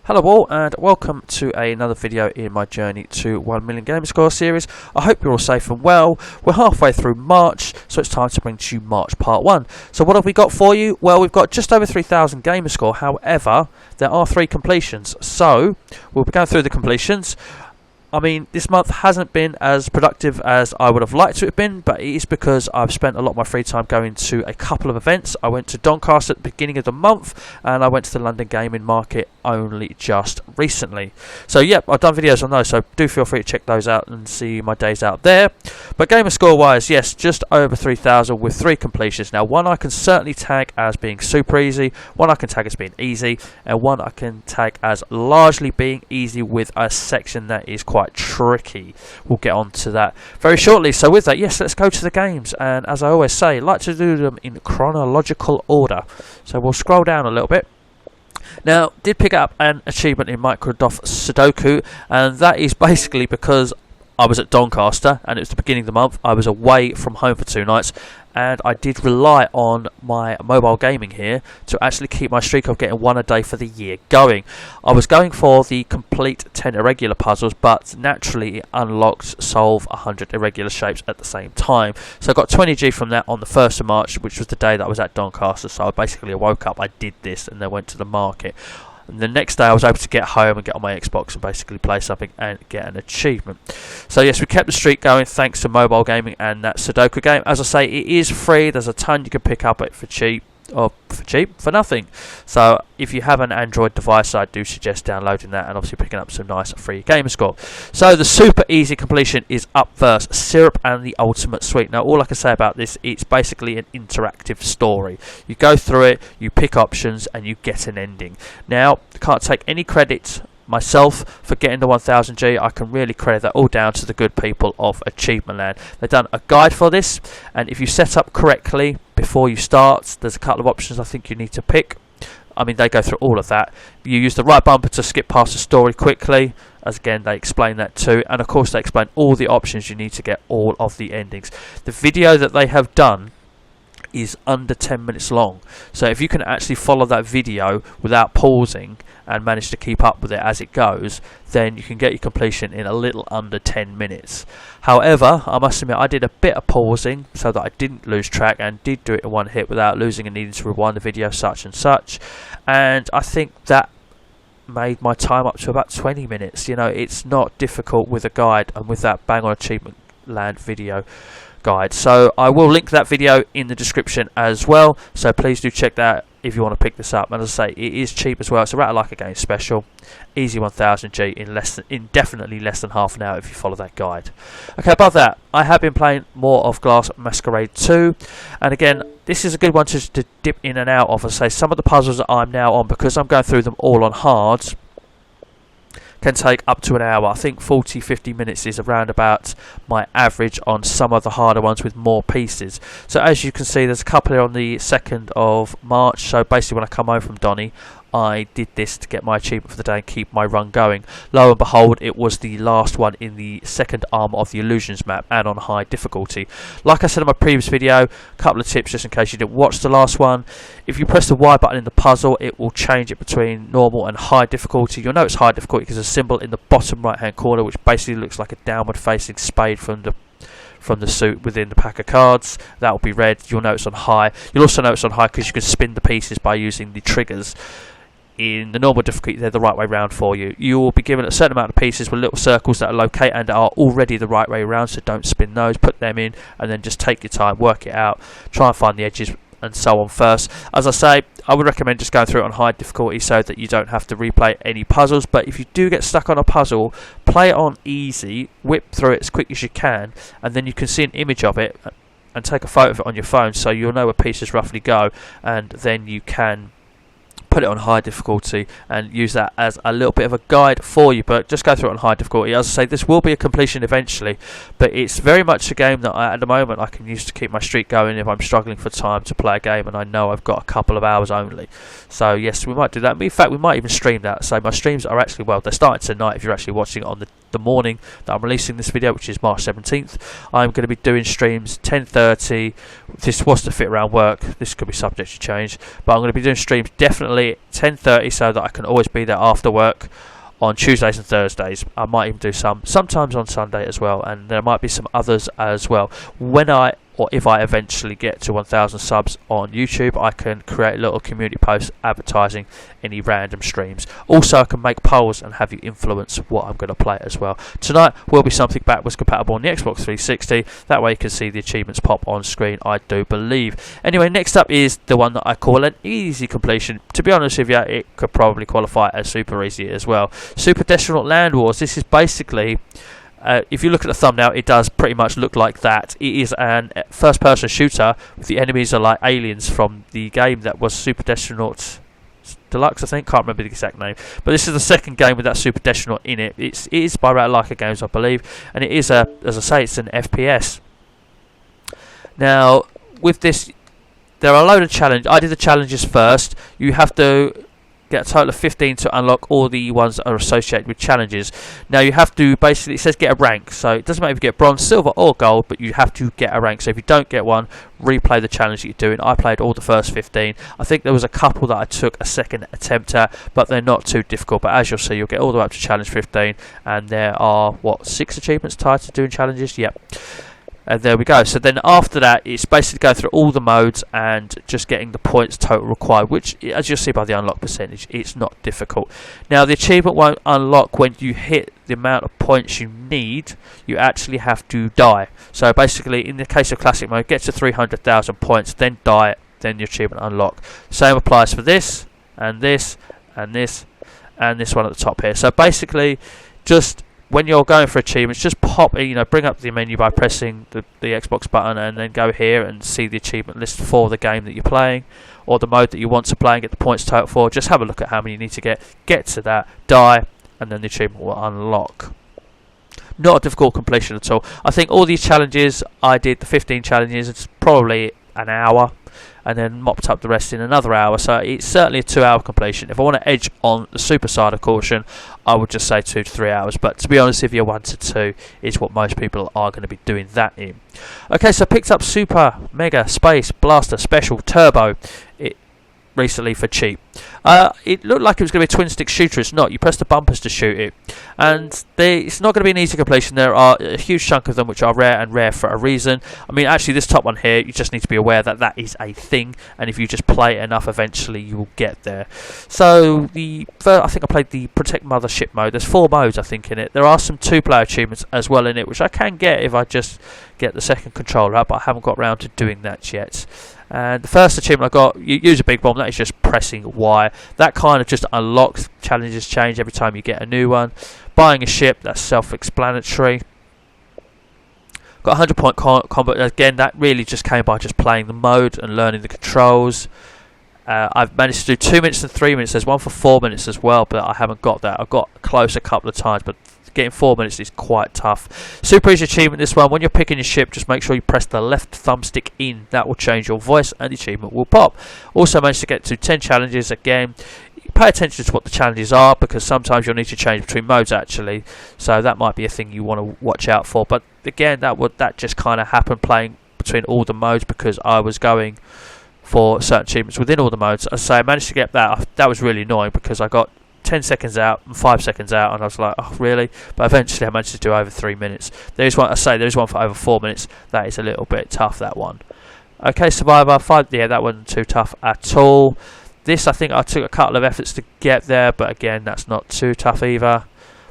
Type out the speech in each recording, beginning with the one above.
Hello all and welcome to another video in my journey to 1 million Gamerscore series. I hope you're all safe and well. We're halfway through March, so it's time to bring to you March Part 1. So what have we got for you? Well, we've got just over 3,000 Gamerscore. However, there are 3 completions. So we'll be going through the completions. I mean, this month hasn't been as productive as I would have liked to have been, but it is because I've spent a lot of my free time going to a couple of events. I went to Doncaster at the beginning of the month, and I went to the London Gaming Market only just recently. So, yep, I've done videos on those, so do feel free to check those out and see my days out there. But Gamerscore-wise, yes, just over 3,000 with 3 completions. Now, one I can certainly tag as being super easy, one I can tag as being easy, and one I can tag as largely being easy with a section that is quite tricky. We'll get on to that very shortly. So with that, yes, let's go to the games, and as I always say, I like to do them in chronological order. So we'll scroll down a little bit. Now, did pick up an achievement in Microsoft Sudoku, and that is basically because I was at Doncaster and it was the beginning of the month. I was away from home for 2 nights, and I did rely on my mobile gaming here to actually keep my streak of getting 1 a day for the year going. I was going for the complete 10 irregular puzzles, but naturally it unlocked solve 100 irregular shapes at the same time. So I got 20G from that on the 1st of March, which was the day that I was at Doncaster. So I basically woke up, I did this, and then went to the market. And the next day I was able to get home and get on my Xbox and basically play something and get an achievement. So yes, we kept the streak going thanks to mobile gaming and that Sudoku game. As I say, it is free. There's a ton you can pick up it for cheap. Or for nothing. So if you have an Android device, I do suggest downloading that and obviously picking up some nice free Gamerscore. So the super easy completion is up first, Syrup and the Ultimate Suite. Now all I can say about this, it's basically an interactive story. You go through it, you pick options, and you get an ending. Now I can't take any credit myself for getting the 1000G. I can really credit that all down to the good people of Achievement Land. They've done a guide for this, and if you set up correctly before you start, there's a couple of options I think you need to pick. I mean, they go through all of that. You use the right bumper to skip past the story quickly, as again they explain that too, and of course they explain all the options you need to get all of the endings. The video that they have done is under 10 minutes long, so if you can actually follow that video without pausing and manage to keep up with it as it goes, then you can get your completion in a little under 10 minutes. However, I must admit I did a bit of pausing so that I didn't lose track, and did do it in one hit without losing and needing to rewind the video such and such, and I think that made my time up to about 20 minutes. You know, it's not difficult with a guide and with that Bang on Achievement Land video guide. So I will link that video in the description as well, so please do check that if you want to pick this up. And as I say, it is cheap as well. It's a Rat Like a Game special, easy 1000G in definitely less than half an hour if you follow that guide. Okay, above that, I have been playing more of Glass Masquerade 2, and again, this is a good one to dip in and out of. As I say, some of the puzzles that I'm now on, because I'm going through them all on hards, can take up to an hour. I think 40-50 minutes is around about my average on some of the harder ones with more pieces. So as you can see, there's a couple here on the 2nd of March. So basically when I come home from Donny, I did this to get my achievement for the day and keep my run going. Lo and behold, it was the last one in the second arm of the Illusions map and on high difficulty. Like I said in my previous video, a couple of tips just in case you didn't watch the last one. If you press the Y button in the puzzle, it will change it between normal and high difficulty. You'll know it's high difficulty because there's a symbol in the bottom right hand corner which basically looks like a downward facing spade from the suit within the pack of cards. That will be red. You'll know it's on high. You'll also know it's on high because you can spin the pieces by using the triggers. In the normal difficulty, they're the right way round for you. You will be given a certain amount of pieces with little circles that are located and are already the right way round, so don't spin those. Put them in and then just take your time, work it out, try and find the edges and so on first. As I say, I would recommend just going through it on high difficulty so that you don't have to replay any puzzles. But if you do get stuck on a puzzle, play it on easy, whip through it as quick as you can, and then you can see an image of it and take a photo of it on your phone so you'll know where pieces roughly go, and then you can put it on high difficulty and use that as a little bit of a guide for you. But just go through it on high difficulty. As I say, this will be a completion eventually, but it's very much a game that at the moment I can use to keep my streak going if I'm struggling for time to play a game and I know I've got a couple of hours only. So yes, we might do that. In fact, we might even stream that. So my streams are actually, well, they're starting tonight if you're actually watching it on the morning that I'm releasing this video, which is March 17th. I'm going to be doing streams 10:30. This was to fit around work. This could be subject to change, but I'm going to be doing streams definitely preferably 10:30 so that I can always be there after work on Tuesdays and Thursdays. I might even do sometimes on Sunday as well, and there might be some others as well. If I eventually get to 1,000 subs on YouTube, I can create a little community post advertising any random streams. Also, I can make polls and have you influence what I'm going to play as well. Tonight will be something backwards compatible on the Xbox 360. That way you can see the achievements pop on screen, I do believe. Anyway, next up is the one that I call an easy completion. To be honest with you, it could probably qualify as super easy as well. Super Destronaut Land Wars. This is basically... if you look at the thumbnail, it does pretty much look like that. It is an first-person shooter. The enemies are like aliens from the game that was Super Destronaut Deluxe, I think. Can't remember the exact name. But this is the second game with that Super Destronaut in it. It is by Ratalaika Games, I believe. And it is, as I say, it's an FPS. Now, with this, there are a load of challenges. I did the challenges first. You have to get a total of 15 to unlock all the ones that are associated with challenges. Now you have to basically, it says get a rank, so it doesn't matter if you get bronze, silver or gold, but you have to get a rank. So if you don't get one, replay the challenge that you're doing. I played all the first 15. I think there was a couple that I took a second attempt at, but they're not too difficult. But as you'll see, you'll get all the way up to challenge 15, and there are, what, 6 achievements tied to doing challenges? Yep. And there we go. So then after that, it's basically going through all the modes and just getting the points total required, which, as you'll see by the unlock percentage, it's not difficult. Now, the achievement won't unlock when you hit the amount of points you need. You actually have to die. So basically, in the case of classic mode, get to 300,000 points, then die, then the achievement unlock. Same applies for this, and this, and this, and this one at the top here. So basically, just... when you're going for achievements, just bring up the menu by pressing the Xbox button and then go here and see the achievement list for the game that you're playing or the mode that you want to play and get the points total for. Just have a look at how many you need to get to that, die, and then the achievement will unlock. Not a difficult completion at all. I think all these challenges, I did the 15 challenges, it's probably an hour, and then mopped up the rest in another hour, so it's certainly a 2-hour completion. If I want to edge on the super side of caution, I would just say 2 to 3 hours, but to be honest with you, 1 to 2 is what most people are going to be doing that in. Okay, so I picked up Super Mega Space Blaster Special Turbo recently for cheap. It looked like it was going to be a twin stick shooter. It's not. You press the bumpers to shoot it, and it's not going to be an easy completion. There are a huge chunk of them which are rare, and rare for a reason. I mean, actually, this top one here, you just need to be aware that that is a thing, and if you just play it enough, eventually you will get there. So I think I played the Protect Mothership mode. There's 4 modes I think in it. There are some 2-player achievements as well in it, which I can get if I just get the second controller up, but I haven't got around to doing that yet. And the first achievement I got, you use a big bomb, that is just pressing Y. That kind of just unlocks, challenges change every time you get a new one. Buying a ship, that's self-explanatory. Got 100 point combat, again that really just came by just playing the mode and learning the controls. I've managed to do 2 minutes and 3 minutes, there's one for 4 minutes as well, but I haven't got that. I've got close a couple of times, but getting 4 minutes is quite tough. Super easy achievement this one. When you're picking your ship, just make sure you press the left thumbstick in. That will change your voice and the achievement will pop. Also managed to get to 10 challenges. Again, pay attention to what the challenges are, because sometimes you'll need to change between modes actually, so that might be a thing you want to watch out for. But again, that just kind of happened playing between all the modes, because I was going for certain achievements within all the modes. As I say, I managed to get that. That was really annoying because I got 10 seconds out and 5 seconds out, and I was like, oh really? But eventually I managed to do over 3 minutes. There is one for over 4 minutes. That is a little bit tough, that one. Okay, Survivor 5, yeah, that wasn't too tough at all. This, I think I took a couple of efforts to get there, but again, that's not too tough either.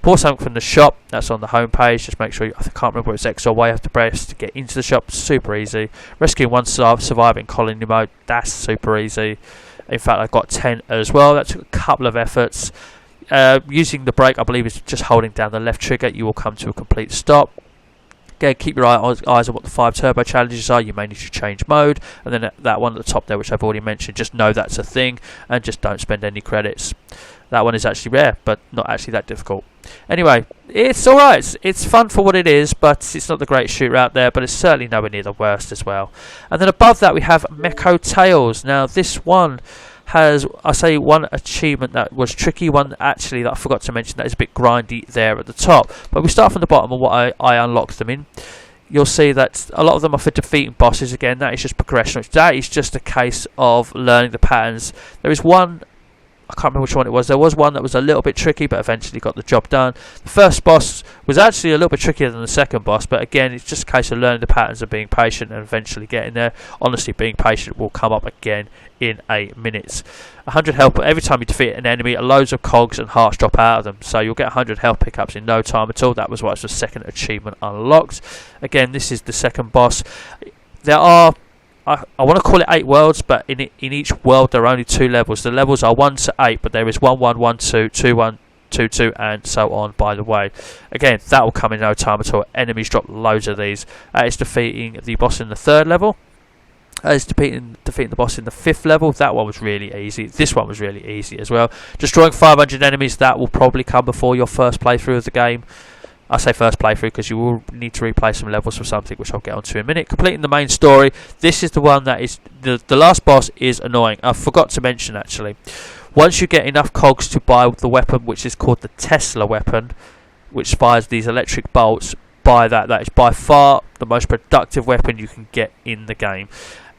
Bought something from the shop, that's on the home page. Just make sure I can't remember where it's X or Y you have to press to get into the shop. Super easy. Rescuing one surviving colony mode, that's super easy. In fact, I got 10 as well. That took a couple of efforts. Using the brake, I believe, is just holding down the left trigger. You will come to a complete stop. Again, keep your eyes on what the 5 turbo challenges are. You may need to change mode. And then that one at the top there, which I've already mentioned, just know that's a thing and just don't spend any credits. That one is actually rare, but not actually that difficult. Anyway, it's alright. It's fun for what it is, but it's not the greatest shooter out there, but it's certainly nowhere near the worst as well. And then above that we have Coattails. Now this one has, I say, one achievement that was tricky, one actually that I forgot to mention that is a bit grindy there at the top. But we start from the bottom of what I unlocked them in. You'll see that a lot of them are for defeating bosses. Again, that is just progression. That is just a case of learning the patterns. There is one I can't remember which one it was. There was one that was a little bit tricky, but eventually got the job done. The first boss was actually a little bit trickier than the second boss, but again, it's just a case of learning the patterns and being patient and eventually getting there. Honestly, being patient will come up again in a minute. 100 health, but every time you defeat an enemy, loads of cogs and hearts drop out of them, so you'll get 100 health pickups in no time at all. That was what's the second achievement unlocked. Again, this is the second boss. There are, I want to call it 8 worlds, but in each world there are only 2 levels. The levels are 1 to 8, but there is 1 1 1 2 2 1 2 2 and so on, by the way. Again, that will come in no time at all. Enemies drop loads of these. That is defeating the boss in the 3rd level. That is defeating the boss in the 5th level. That one was really easy. This one was really easy as well. Destroying 500 enemies, that will probably come before your first playthrough of the game. I say first playthrough because you will need to replay some levels for something, which I'll get onto in a minute. Completing the main story. This is the one that is the last boss is annoying. I forgot to mention actually. Once you get enough cogs to buy the weapon, which is called the Tesla weapon, which fires these electric bolts, buy that. That is by far the most productive weapon you can get in the game.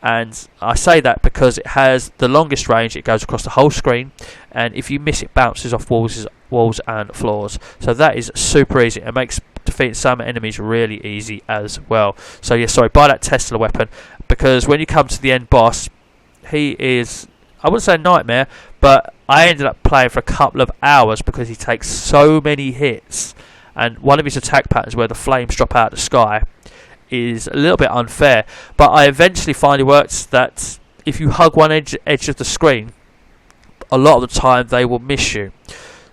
And I say that because it has the longest range. It goes across the whole screen, and if you miss, it bounces off walls and floors. So that is super easy. It makes defeating some enemies really easy as well. So yeah, sorry, buy that Tesla weapon, because when you come to the end boss, he is, I wouldn't say a nightmare, but I ended up playing for a couple of hours because he takes so many hits, and one of his attack patterns where the flames drop out of the sky is a little bit unfair, but I eventually finally worked that if you hug one edge of the screen, a lot of the time they will miss you.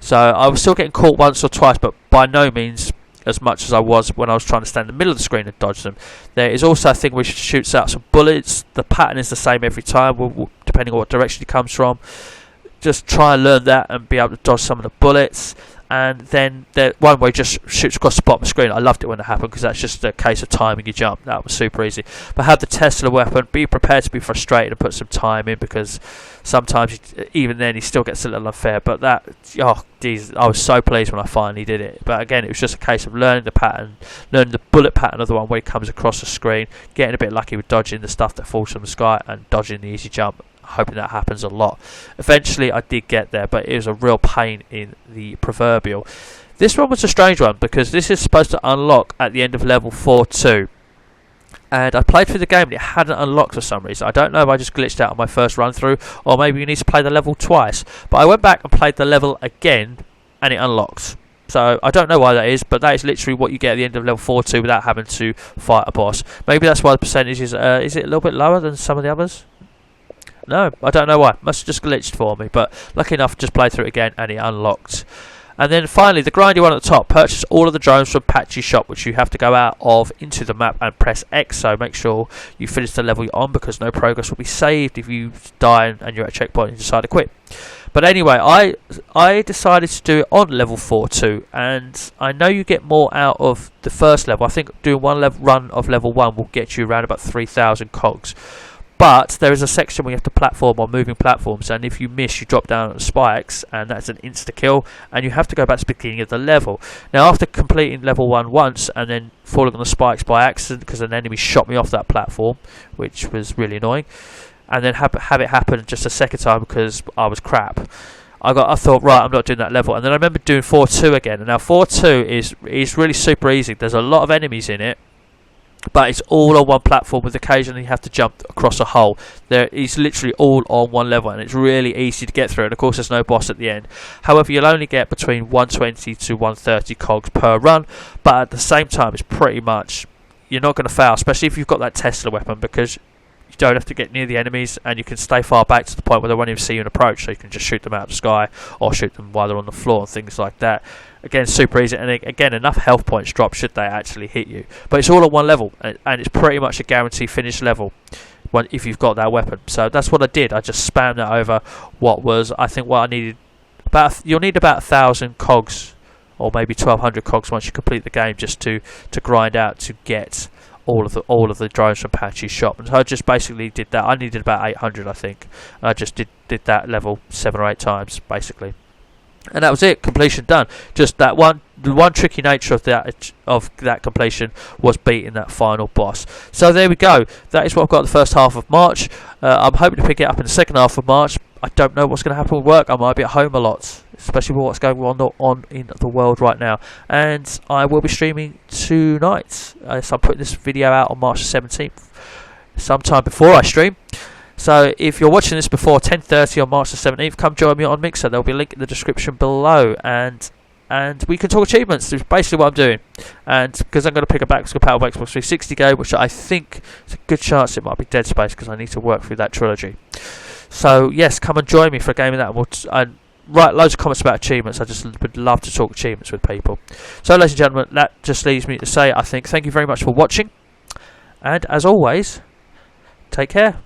So I was still getting caught once or twice, but by no means as much as I was when I was trying to stand in the middle of the screen and dodge them. There is also a thing which shoots out some bullets. The pattern is the same every time, depending on what direction it comes from. Just try and learn that and be able to dodge some of the bullets. And then the one where it just shoots across the bottom of the screen. I loved it when it happened because that's just a case of timing your jump. That was super easy. But have the Tesla weapon. Be prepared to be frustrated and put some time in, because sometimes even then he still gets a little unfair. But that, oh geez, I was so pleased when I finally did it. But again, it was just a case of learning the pattern, learning the bullet pattern of the one where he comes across the screen, getting a bit lucky with dodging the stuff that falls from the sky and dodging the easy jump. Hoping that happens a lot. Eventually I did get there, but it was a real pain in the proverbial. This one was a strange one because this is supposed to unlock at the end of level 4-2, and I played through the game and it hadn't unlocked for some reason. I don't know if I just glitched out on my first run through, or maybe you need to play the level twice, but I went back and played the level again and it unlocked. So I don't know why that is, but that is literally what you get at the end of level 4-2 without having to fight a boss. Maybe that's why the percentage is it a little bit lower than some of the others? No, I don't know why. Must have just glitched for me. But lucky enough, just played through it again and it unlocked. And then finally, the grindy one at the top. Purchase all of the drones from Patchy's shop, which you have to go out of into the map and press X. So make sure you finish the level you're on, because no progress will be saved if you die and you're at a checkpoint and you decide to quit. But anyway, I decided to do it on level 4-2, and I know you get more out of the first level. I think doing one run of level 1 will get you around about 3,000 cogs. But there is a section where you have to platform on moving platforms, and if you miss, you drop down on the spikes, and that's an insta-kill, and you have to go back to the beginning of the level. Now, after completing level 1 once, and then falling on the spikes by accident, because an enemy shot me off that platform, which was really annoying, and then have it happen just a second time because I was crap, I thought, right, I'm not doing that level. And then I remember doing 4-2 again, and now 4-2 is really super easy. There's a lot of enemies in it, but it's all on one platform, with occasionally you have to jump across a hole. It's literally all on one level, and it's really easy to get through, and of course there's no boss at the end. However, you'll only get between 120 to 130 cogs per run, but at the same time it's pretty much, you're not going to fail, especially if you've got that Tesla weapon, because you don't have to get near the enemies, and you can stay far back to the point where they won't even see you and approach, so you can just shoot them out of the sky or shoot them while they're on the floor and things like that. Again, super easy, and again, enough health points drop should they actually hit you. But it's all on one level, and it's pretty much a guaranteed finish level if you've got that weapon. So that's what I did. I just spammed that over what I needed. You'll need about 1,000 cogs, or maybe 1,200 cogs once you complete the game, just to grind out to get all of the drones from Patchy's shop. And so I just basically did that. I needed about 800, I think. And I just did that level 7 or 8 times, basically. And that was it. Completion done. Just the one tricky nature of that completion was beating that final boss. So there we go. That is what I've got the first half of March. I'm hoping to pick it up in the second half of March. I don't know what's going to happen with work. I might be at home a lot, especially with what's going on in the world right now. And I will be streaming tonight. So I'm putting this video out on March 17th, sometime before I stream. So if you're watching this before 10:30 on March the 17th, come join me on Mixer. There'll be a link in the description below, and we can talk achievements. That's basically what I'm doing. And because I'm going to pick a backwards compatible Xbox 360 game, which I think is a good chance it might be Dead Space, because I need to work through that trilogy. So yes, come and join me for a game of that, and write loads of comments about achievements. I just would love to talk achievements with people. So ladies and gentlemen, that just leaves me to say, I think, thank you very much for watching, and as always, take care.